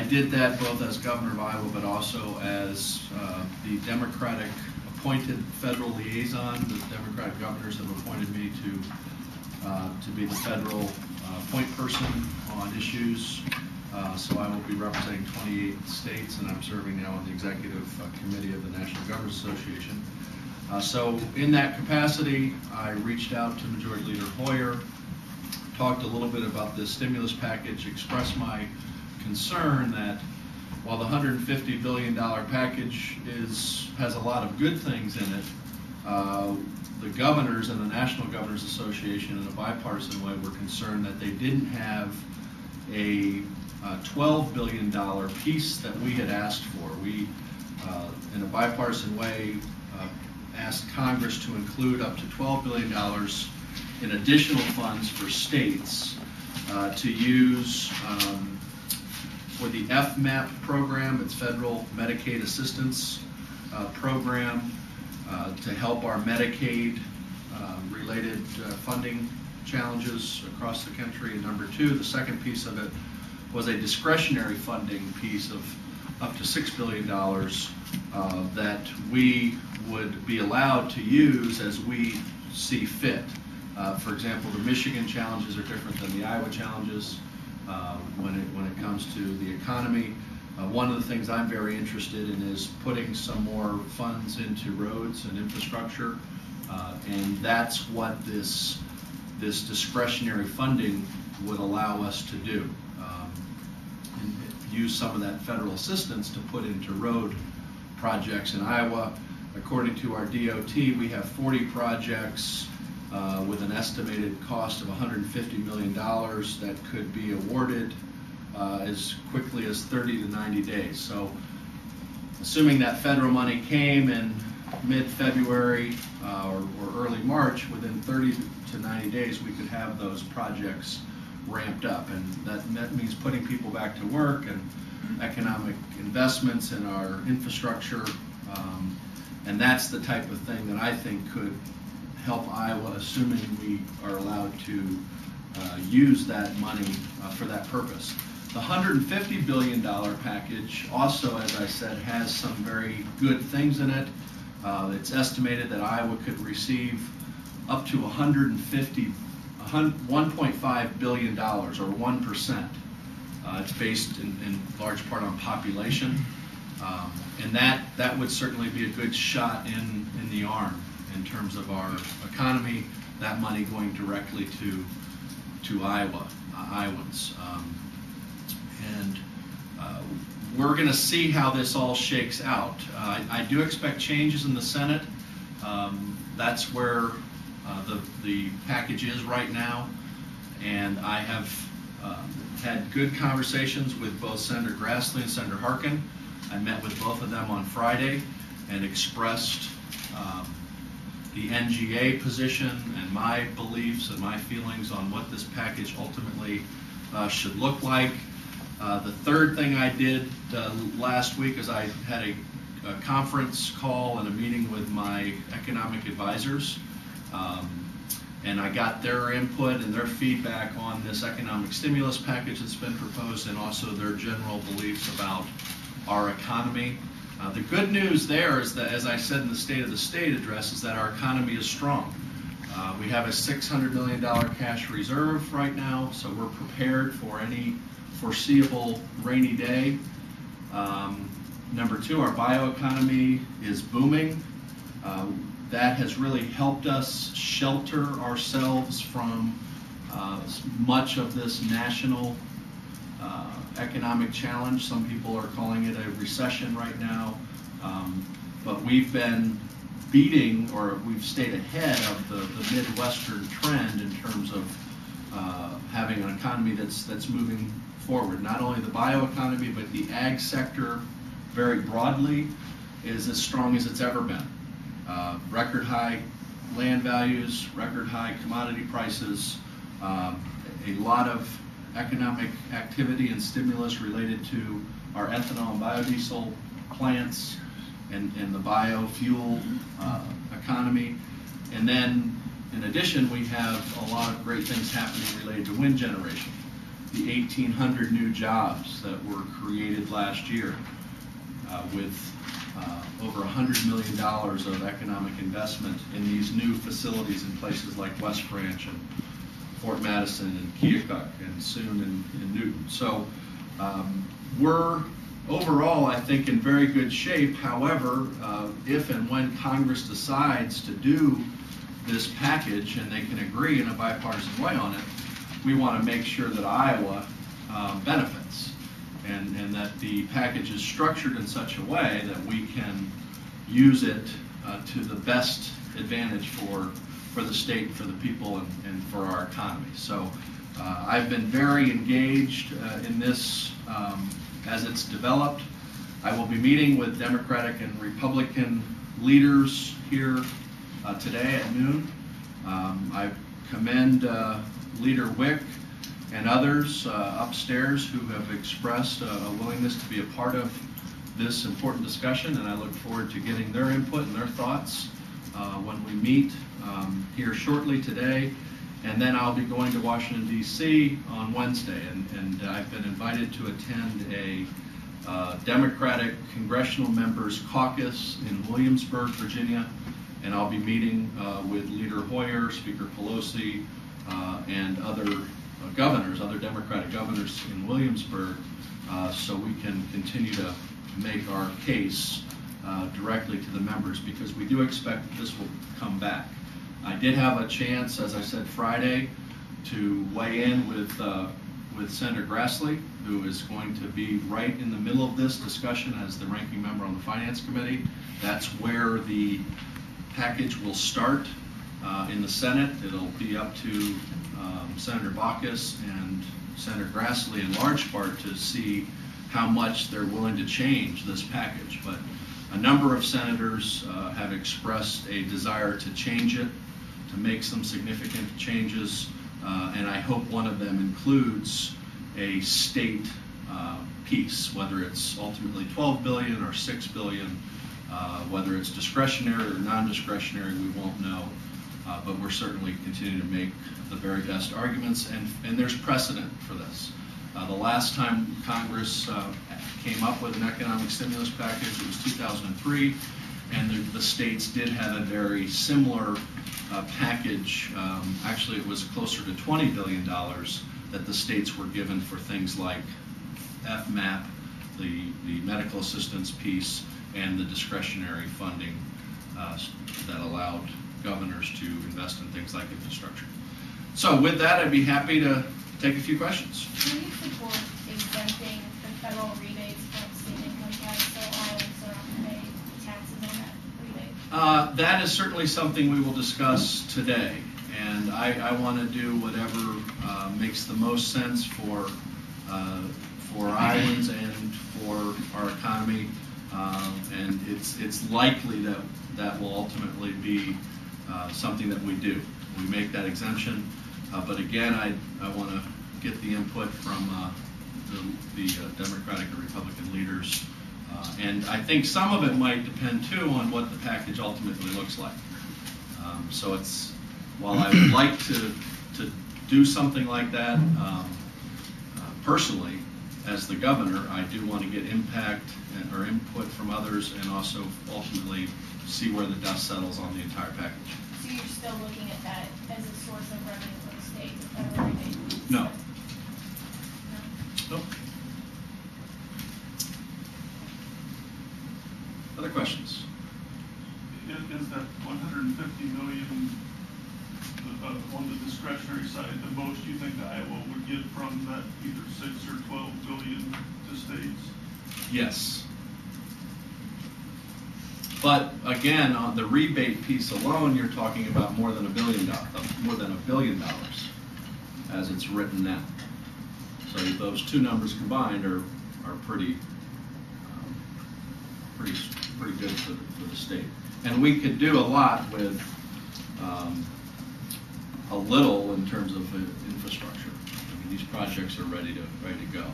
did that both as governor of Iowa, but also as the Democratic appointed federal liaison. The Democratic governors have appointed me to be the federal point person on issues. So I will be representing 28 states, and I'm serving now on the executive committee of the National Governors Association. So in that capacity, I reached out to Majority Leader Hoyer, talked a little bit about this stimulus package, expressed my concern that while the $150 billion package has a lot of good things in it, the governors and the National Governors Association in a bipartisan way were concerned that they didn't have a $12 billion piece that we had asked for. We, in a bipartisan way, asked Congress to include up to $12 billion in additional funds for states to use for the FMAP program, it's Federal Medicaid Assistance Program, to help our Medicaid related funding challenges across the country. And number two, the second piece of it was a discretionary funding piece of up to $6 billion that we would be allowed to use as we see fit. For example, the Michigan challenges are different than the Iowa challenges when it comes to the economy. One of the things I'm very interested in is putting some more funds into roads and infrastructure, and that's what this discretionary funding would allow us to do. And use some of that federal assistance to put into road projects in Iowa. According to our DOT, we have 40 projects with an estimated cost of $150 million that could be awarded as quickly as 30 to 90 days. So assuming that federal money came in mid-February or early March, within 30 to 90 days we could have those projects ramped up, and that means putting people back to work and economic investments in our infrastructure, and that's the type of thing that I think could help Iowa, assuming we are allowed to use that money for that purpose. The $150 billion package also, as I said, has some very good things in it. It's estimated that Iowa could receive up to $1.5 billion, or 1%. It's based in large part on population, and that would certainly be a good shot in the arm in terms of our economy. That money going directly to Iowans, and we're going to see how this all shakes out. I do expect changes in the Senate. That's where the package is right now, and I have had good conversations with both Senator Grassley and Senator Harkin. I met with both of them on Friday and expressed the NGA position and my beliefs and my feelings on what this package ultimately should look like. The third thing I did last week is I had a conference call and a meeting with my economic advisors, and I got their input and their feedback on this economic stimulus package that's been proposed, and also their general beliefs about our economy. The good news there is that, as I said in the State of the State address, is that our economy is strong. We have a $600 million cash reserve right now, so we're prepared for any foreseeable rainy day. Number two, our bioeconomy is booming. That has really helped us shelter ourselves from much of this national economic challenge. Some people are calling it a recession right now, but we've been beating, or we've stayed ahead of the Midwestern trend in terms of having an economy that's moving forward. Not only the bioeconomy, but the ag sector very broadly is as strong as it's ever been. Record high land values, record high commodity prices, a lot of economic activity and stimulus related to our ethanol and biodiesel plants and the biofuel economy. And then in addition, we have a lot of great things happening related to wind generation. the 1,800 new jobs that were created last year, with over $100 million of economic investment in these new facilities in places like West Branch and Fort Madison and Keokuk and soon in Newton. So we're overall, I think, in very good shape. However, if and when Congress decides to do this package and they can agree in a bipartisan way on it, we want to make sure that Iowa benefits and that the package is structured in such a way that we can use it to the best advantage for the state, for the people, and for our economy. So I've been very engaged in this as it's developed. I will be meeting with Democratic and Republican leaders here today at noon. I commend Leader Wick and others upstairs who have expressed a willingness to be a part of this important discussion, and I look forward to getting their input and their thoughts when we meet here shortly today. And then I'll be going to Washington, D.C. on Wednesday, and I've been invited to attend a Democratic Congressional Members Caucus in Williamsburg, Virginia, and I'll be meeting with Leader Hoyer, Speaker Pelosi, and other governors, other Democratic governors in Williamsburg, so we can continue to make our case directly to the members, because we do expect that this will come back. I did have a chance, as I said Friday, to weigh in with Senator Grassley, who is going to be right in the middle of this discussion as the ranking member on the Finance Committee. That's where the package will start in the Senate. It'll be up to Senator Baucus and Senator Grassley in large part to see how much they're willing to change this package. But a number of senators have expressed a desire to change it, to make some significant changes, and I hope one of them includes a state piece, whether it's ultimately $12 billion or $6 billion, whether it's discretionary or non-discretionary, we won't know, but we're certainly continuing to make the very best arguments, and there's precedent for this. The last time Congress came up with an economic stimulus package, it was 2003, and the states did have a very similar package. Actually, it was closer to $20 billion that the states were given for things like FMAP, the medical assistance piece, and the discretionary funding that allowed governors to invest in things like infrastructure. So with that, I'd be happy to take a few questions. Do you support exempting the federal rebates from state income tax so Iowans don't have to pay taxes on that rebate? That is certainly something we will discuss today, and I want to do whatever makes the most sense for Iowans and for our economy, and it's likely that will ultimately be something that we do. We make that exemption, but again, I want to get the input from the Democratic and Republican leaders, and I think some of it might depend too on what the package ultimately looks like. So it's, while I would like to do something like that, personally, as the governor, I do want to get impact or input from others, and also ultimately see where the dust settles on the entire package. So you're still looking at that as a source of revenue for the state, the federal rebate? No. Nope. Other questions? Is that 150 million on the discretionary side the most you think Iowa would get from that, either 6 or 12 billion to states? Yes. But again, on the rebate piece alone, you're talking about more than $1 billion, as it's written now. So those two numbers combined are pretty good for the state. And we could do a lot with a little in terms of infrastructure. I mean, these projects are ready to go.